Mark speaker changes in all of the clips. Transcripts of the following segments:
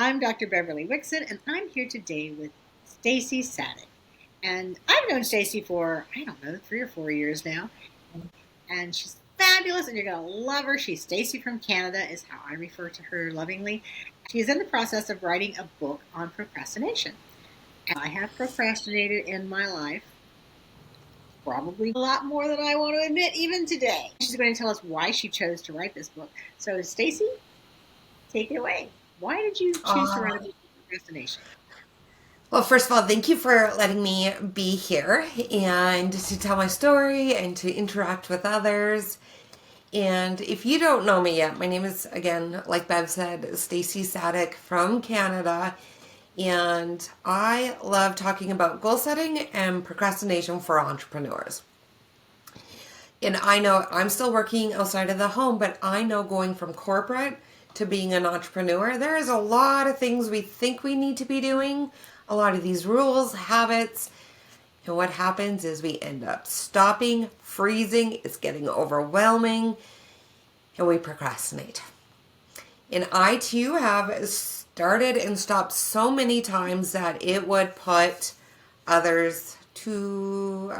Speaker 1: I'm Dr. Beverly Wixon, and I'm here today with Stacie Sadek. And I've known Stacie for, I don't know, 3 or 4 years now. And she's fabulous, and you're going to love her. She's Stacie from Canada, is how I refer to her lovingly. She is in the process of writing a book on procrastination. And I have procrastinated in my life, probably a lot more than I want to admit even today. She's going to tell us why she chose to write this book. So, Stacie, take it away. Why did you choose to write a book on procrastination?
Speaker 2: Well, first of all, thank you for letting me be here and to tell my story and to interact with others. And if you don't know me yet, my name is, again, like Bev said, Stacie Sadek from Canada. And I love talking about goal setting and procrastination for entrepreneurs. And I know I'm still working outside of the home, but I know going from corporate to being an entrepreneur, there is a lot of things we think we need to be doing, a lot of these rules, habits. And what happens is we end up stopping, freezing, it's getting overwhelming, and we procrastinate. And I too have started and stopped so many times that it would put others to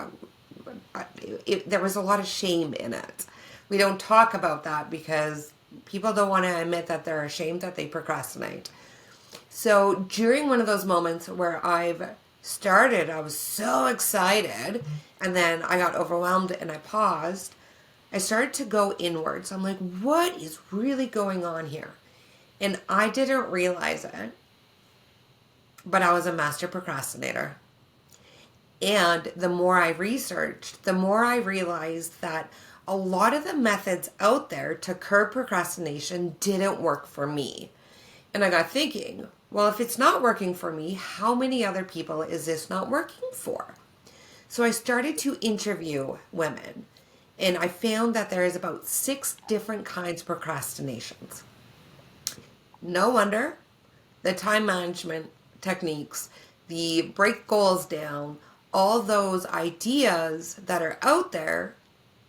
Speaker 2: there was a lot of shame in it. We don't talk about that because people don't want to admit that they're ashamed that they procrastinate. So during one of those moments where I've started, I was so excited, and then I got overwhelmed and I paused. I started to go inwards. I'm like, what is really going on here? And I didn't realize it, but I was a master procrastinator. And the more I researched, the more I realized that a lot of the methods out there to curb procrastination didn't work for me. And I got thinking, well, if it's not working for me, how many other people is this not working for? So I started to interview women, and I found that there is about 6 different kinds of procrastinations. No wonder the time management techniques, the break goals down, all those ideas that are out there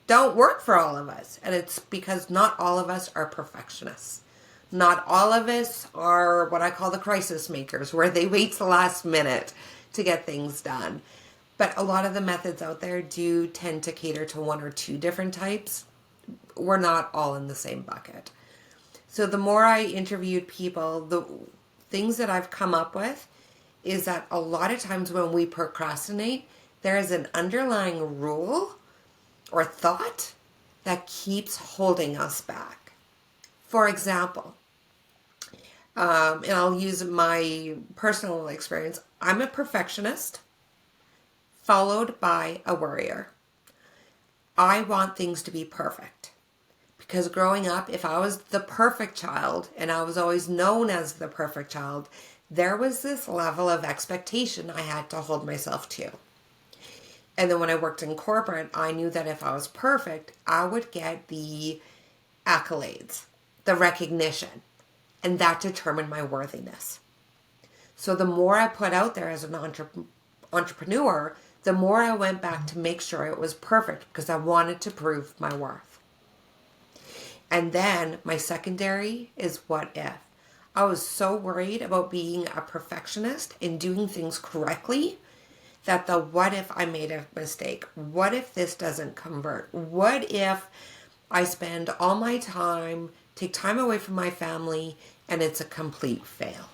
Speaker 2: don't work for all of us. And it's because not all of us are perfectionists. Not all of us are what I call the crisis makers, where they wait to the last minute to get things done. But a lot of the methods out there do tend to cater to 1 or 2 different types. We're not all in the same bucket. So the more I interviewed people, the things that I've come up with is that a lot of times when we procrastinate, there is an underlying rule or thought that keeps holding us back. For example, and I'll use my personal experience. I'm a perfectionist followed by a worrier. I want things to be perfect. Because growing up, if I was the perfect child, and I was always known as the perfect child, there was this level of expectation I had to hold myself to. And then when I worked in corporate, I knew that if I was perfect, I would get the accolades, the recognition, and that determined my worthiness. So the more I put out there as an entrepreneur, the more I went back to make sure it was perfect because I wanted to prove my worth. And then my secondary is what if. I was so worried about being a perfectionist and doing things correctly that the what if I made a mistake? What if this doesn't convert? What if I spend all my time, take time away from my family, and it's a complete fail?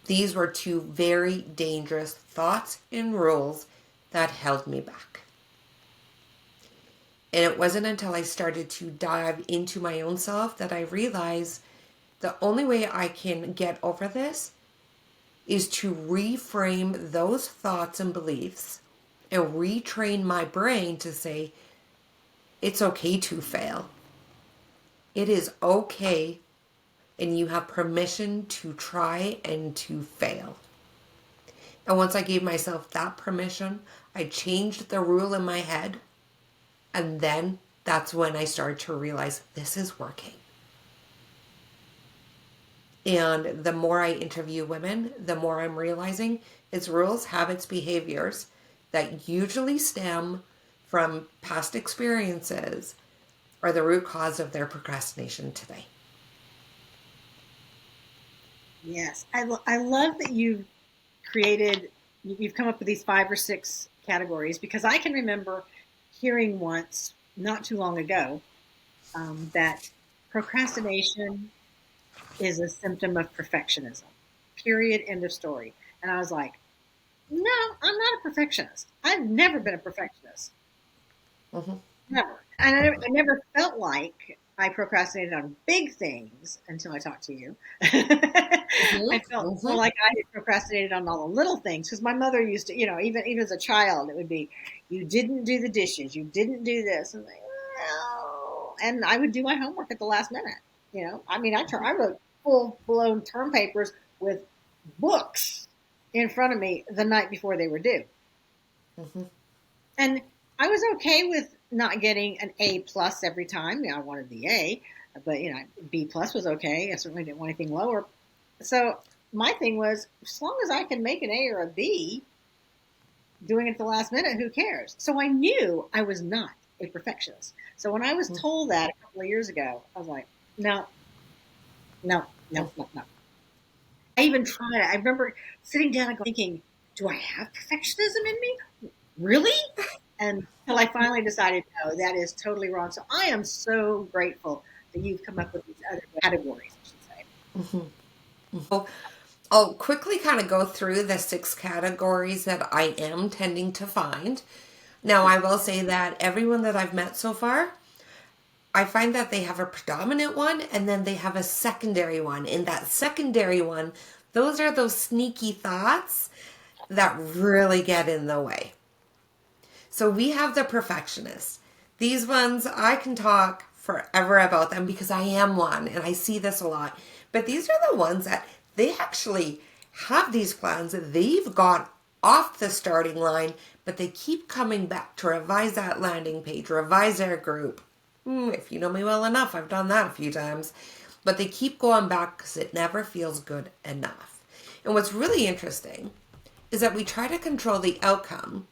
Speaker 2: These were 2 very dangerous thoughts and rules that held me back. And it wasn't until I started to dive into my own self that I realized the only way I can get over this is to reframe those thoughts and beliefs and retrain my brain to say, it's okay to fail. It is okay, and you have permission to try and to fail. And once I gave myself that permission, I changed the rule in my head. And then that's when I started to realize this is working. And the more I interview women, the more I'm realizing it's rules, habits, behaviors that usually stem from past experiences are the root cause of their procrastination today.
Speaker 1: Yes, I love that you've come up with these 5 or 6 categories because I can remember hearing once, not too long ago, that procrastination is a symptom of perfectionism. Period. End of story. And I was like, no, I'm not a perfectionist. I've never been a perfectionist.
Speaker 2: Hmm.
Speaker 1: Never. And I never felt like I procrastinated on big things until I talked to you.
Speaker 2: Hmm.
Speaker 1: I felt more
Speaker 2: Hmm.
Speaker 1: like I had procrastinated on all the little things because my mother used to, even as a child, it would be, you didn't do the dishes, you didn't do this, and like, well, and I would do my homework at the last minute. I mean, I wrote full blown term papers with books in front of me the night before they were due.
Speaker 2: Hmm.
Speaker 1: And I was okay with not getting an A plus every time. I wanted the A, but B plus was okay. I certainly didn't want anything lower. So my thing was, as long as I can make an A or a B, doing it at the last minute, who cares? So I knew I was not a perfectionist. So when I was told that a couple of years ago, I was like, no, no, no, no, no. I even tried it. I remember sitting down and thinking, do I have perfectionism in me? Really? And until I finally decided, no, that is totally wrong. So I am so grateful that you've come up with these other categories, I should say.
Speaker 2: So I'll quickly kind of go through the 6 categories that I am tending to find. Now, I will say that everyone that I've met so far, I find that they have a predominant one and then they have a secondary one. In that secondary one, those are those sneaky thoughts that really get in the way. So we have the perfectionists. These ones, I can talk forever about them because I am one and I see this a lot. But these are the ones that they actually have these plans that they've got off the starting line, but they keep coming back to revise that landing page, revise their group. If you know me well enough, I've done that a few times. But they keep going back because it never feels good enough. And what's really interesting is that we try to control the outcome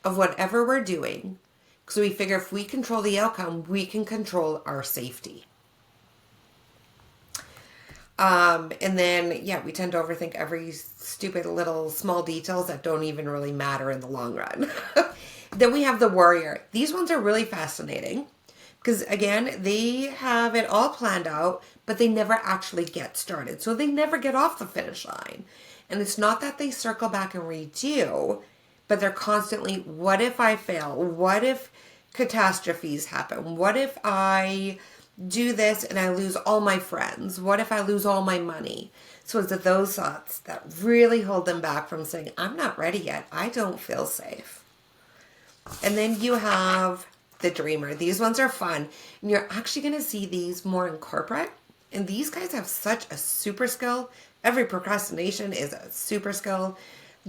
Speaker 2: of whatever we're doing. So we figure if we control the outcome, we can control our safety. And then, yeah, we tend to overthink every stupid little small details that don't even really matter in the long run. Then we have the warrior. These ones are really fascinating because, again, they have it all planned out, but they never actually get started. So they never get off the finish line. And it's not that they circle back and redo, but they're constantly, what if I fail? What if catastrophes happen? What if I do this and I lose all my friends? What if I lose all my money? So it's those thoughts that really hold them back from saying, I'm not ready yet. I don't feel safe. And then you have the dreamer. These ones are fun. And you're actually going to see these more in corporate. And these guys have such a super skill. Every procrastination is a super skill.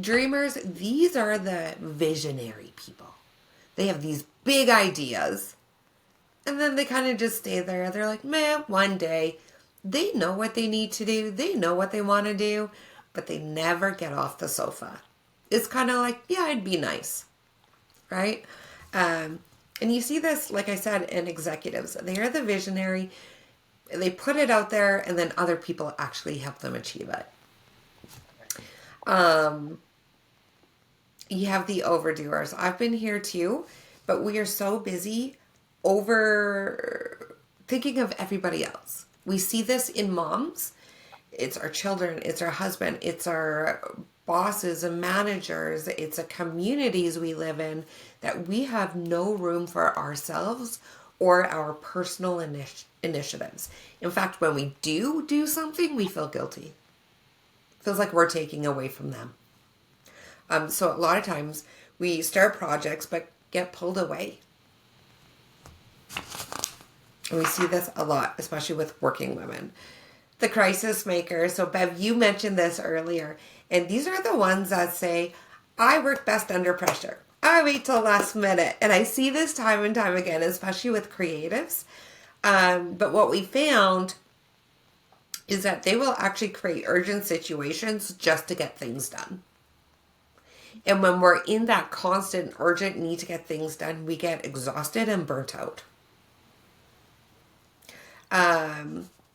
Speaker 2: Dreamers, these are the visionary people. They have these big ideas. And then they kind of just stay there. They're like, man, one day. They know what they need to do. They know what they want to do. But they never get off the sofa. It's kind of like, yeah, it'd be nice, right? Um, and you see this, like I said, in executives. They are the visionary. They put it out there, and then other people actually help them achieve it. Um, you have the overdoers. I've been here too, but we are so busy over thinking of everybody else. We see this in moms. It's our children, it's our husband, it's our bosses and managers, it's the communities we live in that we have no room for ourselves or our personal initiatives. In fact, when we do something, we feel guilty. It feels like we're taking away from them. So a lot of times we start projects but get pulled away. And we see this a lot, especially with working women. The crisis maker. So, Bev, you mentioned this earlier. And these are the ones that say, I work best under pressure. I wait till last minute. And I see this time and time again, especially with creatives. But what we found is that they will actually create urgent situations just to get things done. And when we're in that constant urgent need to get things done, we get exhausted and burnt out.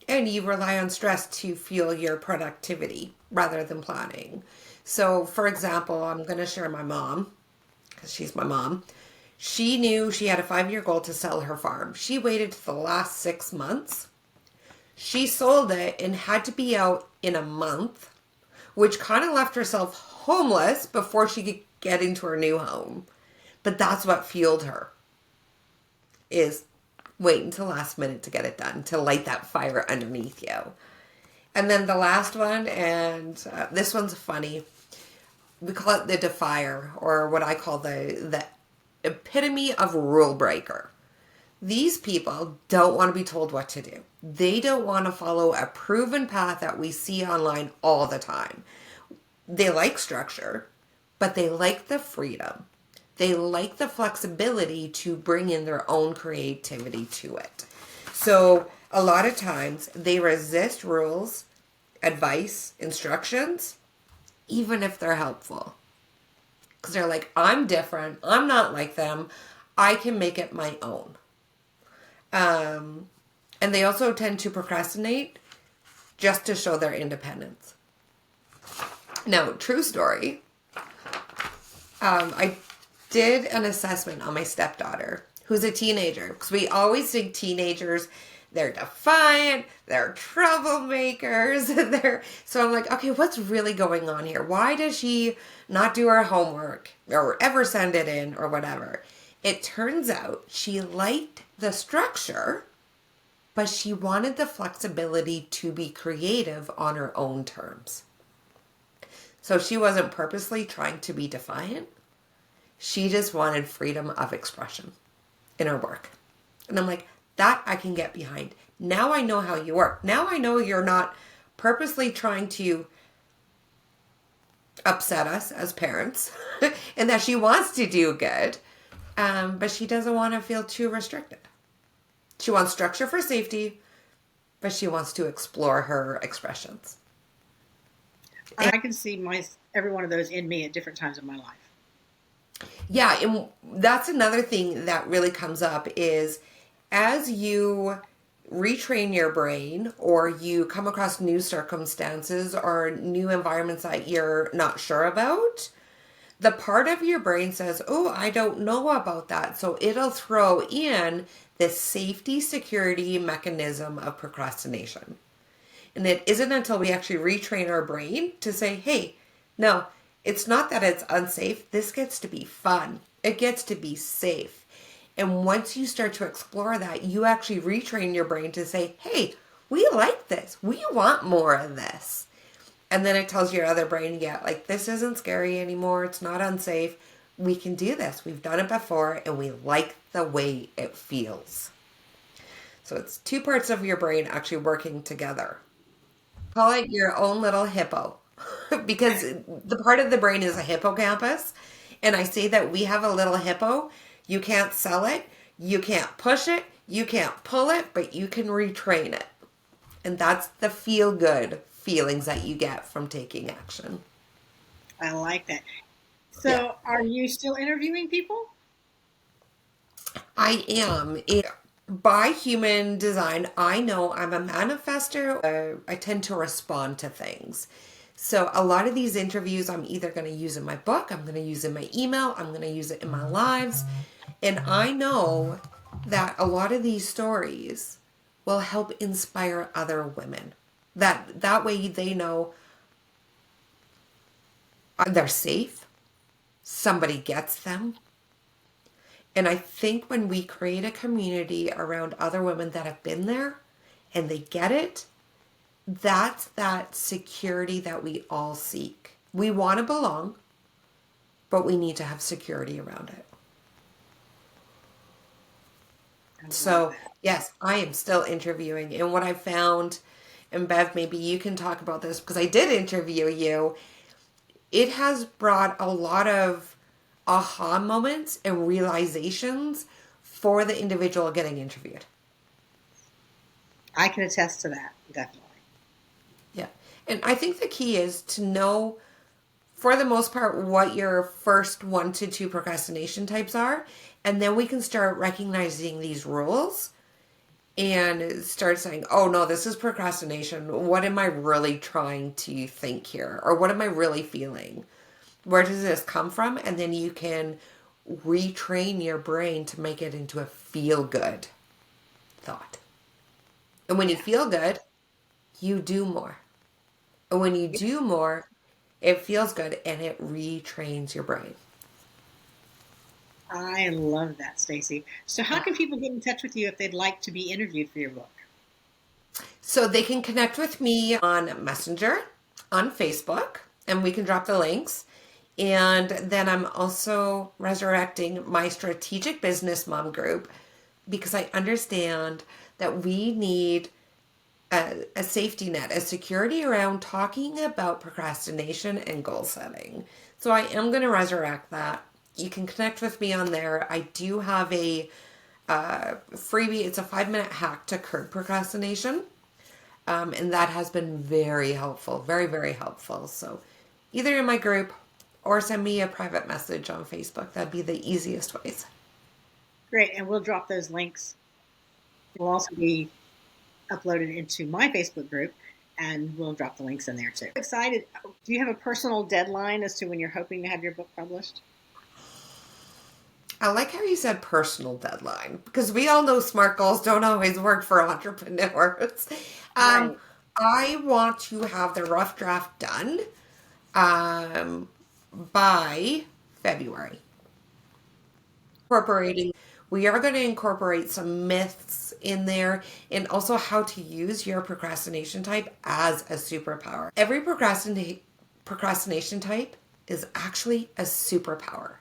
Speaker 2: And you rely on stress to fuel your productivity rather than planning. So, for example, I'm going to share my mom, because she's my mom. She knew she had a 5-year goal to sell her farm. She waited to the last 6 months. She sold it and had to be out in a month, which kind of left herself homeless before she could get into her new home. But that's what fueled her, is wait until last minute to get it done, to light that fire underneath you. And then the last one, and this one's funny. We call it the defier, or what I call the epitome of rule breaker. These people don't want to be told what to do. They don't want to follow a proven path that we see online all the time. They like structure, but they like the freedom. They like the flexibility to bring in their own creativity to it. So a lot of times they resist rules, advice, instructions, even if they're helpful. Because they're like, I'm different. I'm not like them. I can make it my own. And they also tend to procrastinate just to show their independence. Now, true story. I did an assessment on my stepdaughter, who's a teenager, because we always think teenagers, they're defiant, they're troublemakers. So I'm like, okay, what's really going on here? Why does she not do her homework or ever send it in or whatever? It turns out she liked the structure, but she wanted the flexibility to be creative on her own terms. So she wasn't purposely trying to be defiant. She just wanted freedom of expression in her work. And I'm like, that I can get behind. Now I know how you work. Now I know you're not purposely trying to upset us as parents and that she wants to do good, but she doesn't want to feel too restricted. She wants structure for safety, but she wants to explore her expressions.
Speaker 1: I can see every one of those in me at different times of my life.
Speaker 2: Yeah, and that's another thing that really comes up is as you retrain your brain or you come across new circumstances or new environments that you're not sure about, the part of your brain says, oh, I don't know about that. So it'll throw in this safety security mechanism of procrastination. And it isn't until we actually retrain our brain to say, hey, no, it's not that it's unsafe. This gets to be fun. It gets to be safe. And once you start to explore that, you actually retrain your brain to say, hey, we like this. We want more of this. And then it tells your other brain, yeah, like this isn't scary anymore. It's not unsafe. We can do this. We've done it before and we like the way it feels. So it's two parts of your brain actually working together. Call it your own little hippo because the part of the brain is a hippocampus. And I say that we have a little hippo. You can't sell it. You can't push it. You can't pull it, but you can retrain it. And that's the feel good feelings that you get from taking action.
Speaker 1: I like that.
Speaker 2: Yeah,
Speaker 1: So, are you still interviewing people?
Speaker 2: I am. By human design, I know I'm a manifester. I tend to respond to things. So a lot of these interviews, I'm either going to use in my book, I'm going to use in my email, I'm going to use it in my lives. And I know that a lot of these stories will help inspire other women. That way they know they're safe, somebody gets them. And I think when we create a community around other women that have been there and they get it, that's that security that we all seek. We want to belong, but we need to have security around it.
Speaker 1: I love
Speaker 2: So,
Speaker 1: that.
Speaker 2: yes, I am still interviewing. And what I found, and Bev, maybe you can talk about this because I did interview you, it has brought a lot of aha moments and realizations for the individual getting interviewed.
Speaker 1: I can attest to that, definitely.
Speaker 2: Yeah. And I think the key is to know, for the most part, what your first 1 to 2 procrastination types are. And then we can start recognizing these rules and start saying, oh no, this is procrastination. What am I really trying to think here? Or what am I really feeling? Where does this come from? And then you can retrain your brain to make it into a feel good thought. And when you
Speaker 1: Yeah,
Speaker 2: feel good, you do more. And when you do more, it feels good and it retrains your brain.
Speaker 1: I love that, Stacie. So, how
Speaker 2: Yeah.
Speaker 1: can people get in touch with you if they'd like to be interviewed for your book?
Speaker 2: So they can connect with me on Messenger, on Facebook, and we can drop the links. And then I'm also resurrecting my strategic business mom group because I understand that we need a safety net, a security around talking about procrastination and goal setting. So I am going to resurrect that. You can connect with me on there. I do have a freebie. It's a 5-minute hack to curb procrastination. And that has been very helpful, very, very helpful. So either in my group or send me a private message on Facebook. That'd be the easiest ways.
Speaker 1: Great, and we'll drop those links. We'll also be uploaded into my Facebook group, and we'll drop the links in there too. Excited. Do you have a personal deadline as to when you're hoping to have your book published?
Speaker 2: I like how you said personal deadline because we all know SMART goals don't always work for entrepreneurs. Um,
Speaker 1: Right.
Speaker 2: I want to have the rough draft done um, by February. Incorporating, we are going to incorporate some myths in there and also how to use your procrastination type as a superpower. Every procrastination type is actually a superpower.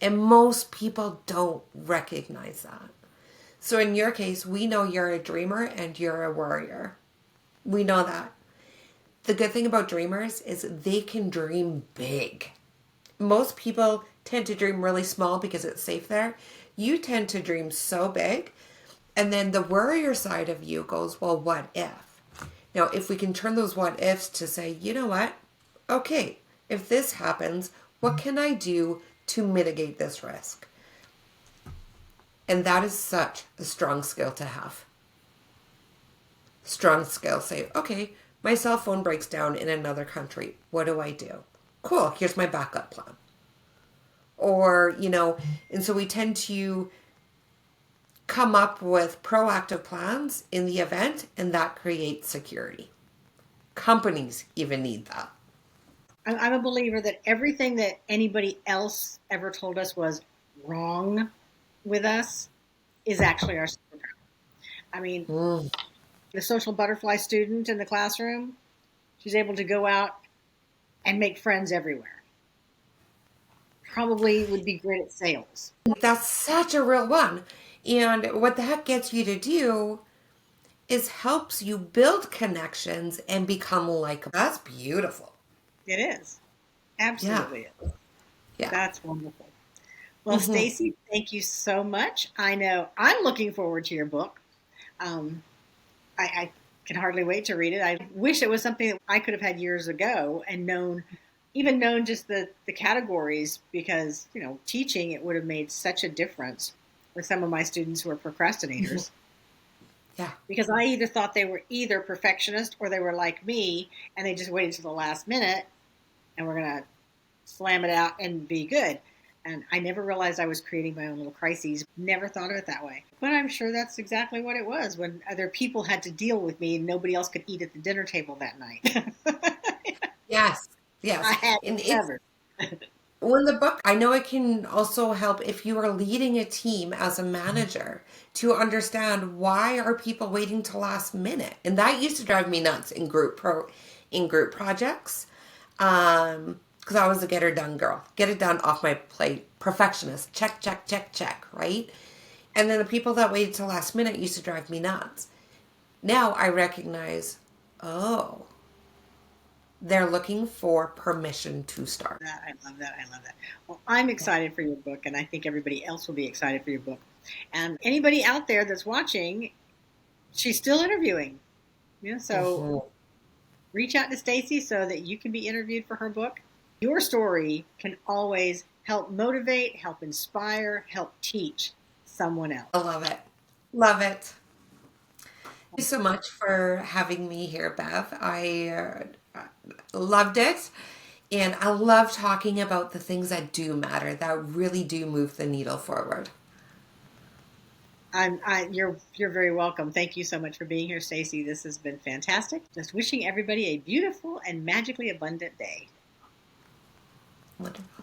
Speaker 2: And most people don't recognize that. So in your case, we know you're a dreamer and you're a warrior. We know that. The good thing about dreamers is they can dream big. Most people tend to dream really small because it's safe there. You tend to dream so big. And then the warrior side of you goes, well, what if? Now, if we can turn those what ifs to say, you know what? Okay, if this happens, what can I do to mitigate this risk? And that is such a strong skill to have. Strong skill. Say, okay, my cell phone breaks down in another country. What do I do? Cool, here's my backup plan. Or, and so we tend to come up with proactive plans in the event, and that creates security. Companies even need that.
Speaker 1: I'm a believer that everything that anybody else ever told us was wrong with us is actually our superpower. I mean,
Speaker 2: Mm.
Speaker 1: the social butterfly student in the classroom, she's able to go out and make friends everywhere. Probably would be great at sales.
Speaker 2: That's such a real one. And what that gets you to do is helps you build connections and become like that's beautiful.
Speaker 1: It is.
Speaker 2: Yeah.
Speaker 1: Absolutely is.
Speaker 2: Yeah.
Speaker 1: That's wonderful. Well,
Speaker 2: Hmm.
Speaker 1: Stacie, thank you so much. I know I'm looking forward to your book. Um, I can hardly wait to read it. I wish it was something that I could have had years ago and known, even known just the categories because, teaching it would have made such a difference with some of my students who are procrastinators.
Speaker 2: Yeah.
Speaker 1: Because I either thought they were either perfectionist or they were like me and they just waited to the last minute and we're going to slam it out and be good. And I never realized I was creating my own little crises. Never thought of it that way. But I'm sure that's exactly what it was when other people had to deal with me and nobody else could eat at the dinner table that night.
Speaker 2: Yes. Yes.
Speaker 1: I had
Speaker 2: And
Speaker 1: it
Speaker 2: it's
Speaker 1: covered.
Speaker 2: when the book, I know it can also help if you are leading a team as a manager to understand why are people waiting till last minute. And that used to drive me nuts in group projects. Because I was a get her done girl. Get it done off my plate. Perfectionist. Check, check, check, check, right? And then the people that waited till last minute used to drive me nuts. Now I recognize, oh, they're looking for permission to start.
Speaker 1: I love that. I love that. Well, I'm excited for your book, and I think everybody else will be excited for your book. And anybody out there that's watching, she's still interviewing. So
Speaker 2: Mhm.
Speaker 1: reach out to Stacie so that you can be interviewed for her book. Your story can always help motivate, help inspire, help teach someone
Speaker 2: I
Speaker 1: else.
Speaker 2: love it. Love it. you so much for having me here, Bev. Loved it. And I love talking about the things that do matter, that really do move the needle forward.
Speaker 1: You're very welcome. Thank you so much for being here, Stacie. This has been fantastic. Just wishing everybody a beautiful and magically abundant day.
Speaker 2: Wonderful.